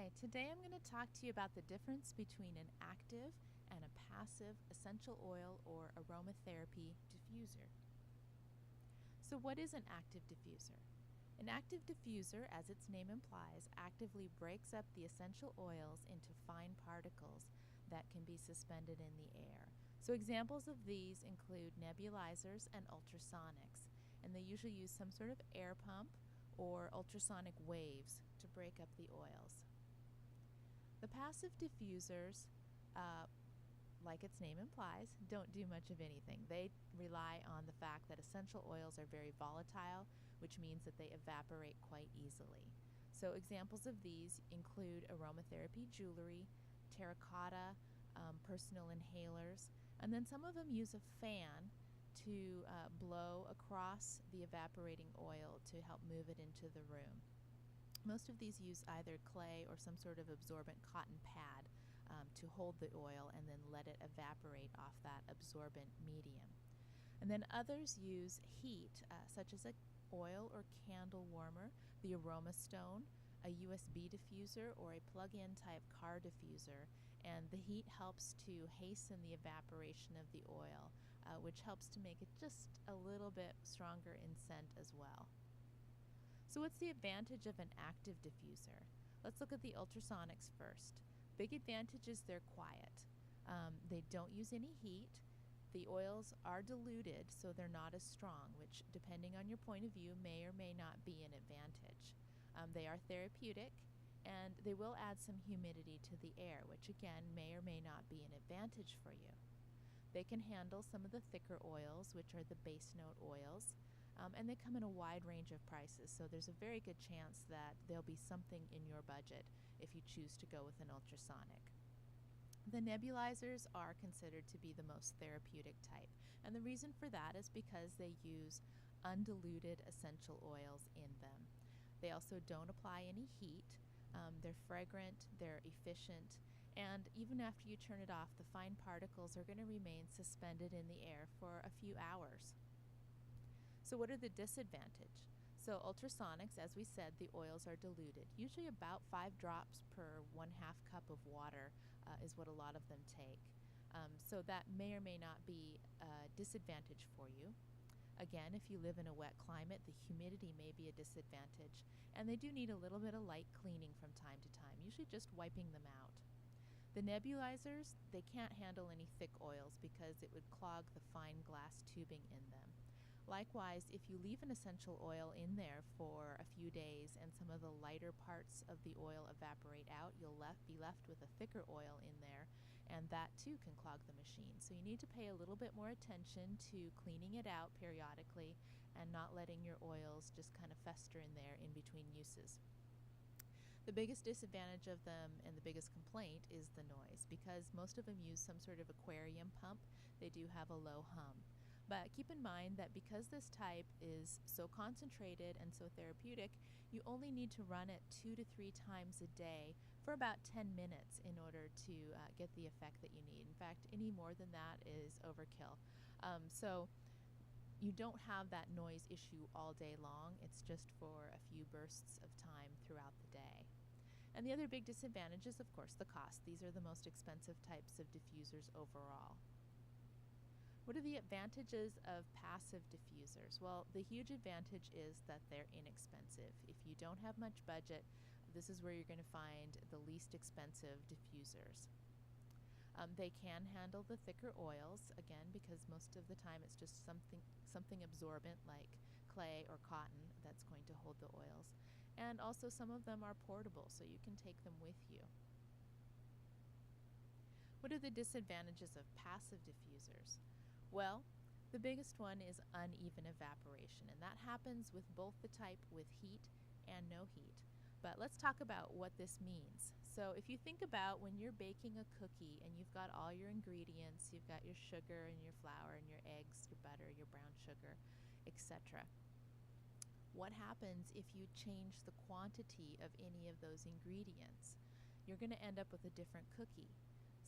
Hi, today I'm going to talk to you about the difference between an active and a passive essential oil or aromatherapy diffuser. So, what is an active diffuser? An active diffuser, as its name implies, actively breaks up the essential oils into fine particles that can be suspended in the air. So, examples of these include nebulizers and ultrasonics, and they usually use some sort of air pump or ultrasonic waves to break up the oils. The passive diffusers, like its name implies, don't do much of anything. They rely on the fact that essential oils are very volatile, which means that they evaporate quite easily. So examples of these include aromatherapy jewelry, terracotta, personal inhalers, and then some of them use a fan to blow across the evaporating oil to help move it into the room. Most of these use either clay or some sort of absorbent cotton pad to hold the oil and then let it evaporate off that absorbent medium. And then others use heat, such as an oil or candle warmer, the aroma stone, a USB diffuser, or a plug-in type car diffuser, and the heat helps to hasten the evaporation of the oil, which helps to make it just a little bit stronger in scent as well. So what's the advantage of an active diffuser? Let's look at the ultrasonics first. Big advantage is they're quiet. They don't use any heat. The oils are diluted, so they're not as strong, which, depending on your point of view, may or may not be an advantage. They are therapeutic, and they will add some humidity to the air, which again may or may not be an advantage for you. They can handle some of the thicker oils, which are the base note oils, and they come in a wide range of prices, so there's a very good chance that there'll be something in your budget if you choose to go with an ultrasonic. The nebulizers are considered to be the most therapeutic type, and the reason for that is because they use undiluted essential oils in them. They also don't apply any heat. They're fragrant, they're efficient, and even after you turn it off, the fine particles are going to remain suspended in the air for a few hours. So what are the disadvantages? So ultrasonics, as we said, the oils are diluted. Usually about 5 drops per 1/2 cup of water is what a lot of them take. So that may or may not be a disadvantage for you. Again, if you live in a wet climate, the humidity may be a disadvantage, and they do need a little bit of light cleaning from time to time, usually just wiping them out. The nebulizers, they can't handle any thick oils because it would clog the fine glass tubing in them. Likewise, if you leave an essential oil in there for a few days and some of the lighter parts of the oil evaporate out, you'll be left with a thicker oil in there, and that too can clog the machine. So you need to pay a little bit more attention to cleaning it out periodically and not letting your oils just kind of fester in there in between uses. The biggest disadvantage of them and the biggest complaint is the noise. Because most of them use some sort of aquarium pump, they do have a low hum. But keep in mind that because this type is so concentrated and so therapeutic, you only need to run it 2 to 3 times a day for about 10 minutes in order to get the effect that you need. In fact, any more than that is overkill. So you don't have that noise issue all day long. It's just for a few bursts of time throughout the day. And the other big disadvantage is, of course, the cost. These are the most expensive types of diffusers overall. What are the advantages of passive diffusers? Well, the huge advantage is that they're inexpensive. If you don't have much budget, this is where you're going to find the least expensive diffusers. They can handle the thicker oils, again, because most of the time it's just something absorbent like clay or cotton that's going to hold the oils. And also some of them are portable, so you can take them with you. What are the disadvantages of passive diffusers? Well, the biggest one is uneven evaporation, and that happens with both the type with heat and no heat. But let's talk about what this means. So if you think about when you're baking a cookie and you've got all your ingredients, you've got your sugar and your flour and your eggs, your butter, your brown sugar, etc. What happens if you change the quantity of any of those ingredients? You're going to end up with a different cookie.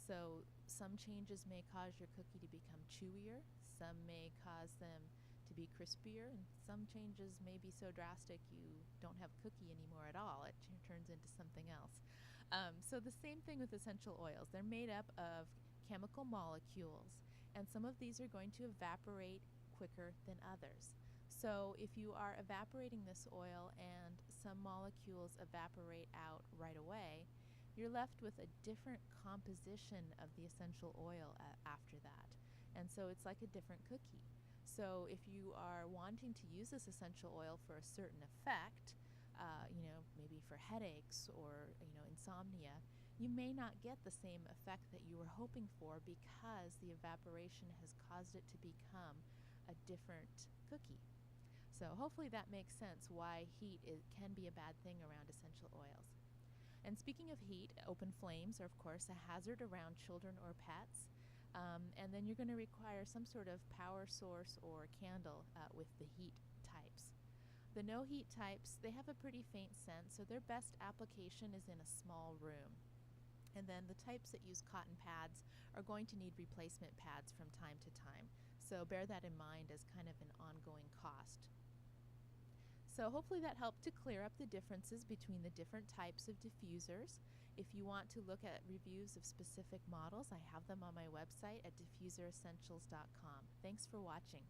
So some changes may cause your cookie to become chewier, some may cause them to be crispier, and some changes may be so drastic you don't have a cookie anymore at all. It turns into something else. So the same thing with essential oils. They're made up of chemical molecules, and some of these are going to evaporate quicker than others. So if you are evaporating this oil and some molecules evaporate out right away, you're left with a different composition of the essential oil after that. And so it's like a different cookie. So if you are wanting to use this essential oil for a certain effect, maybe for headaches or, insomnia, you may not get the same effect that you were hoping for because the evaporation has caused it to become a different cookie. So hopefully that makes sense why heat can be a bad thing around essential oils. And speaking of heat, open flames are of course a hazard around children or pets. And then you're going to require some sort of power source or candle with the heat types. The no heat types, they have a pretty faint scent, so their best application is in a small room. And then the types that use cotton pads are going to need replacement pads from time to time. So bear that in mind as kind of an ongoing cost. So hopefully that helped to clear up the differences between the different types of diffusers. If you want to look at reviews of specific models, I have them on my website at diffuseressentials.com. Thanks for watching.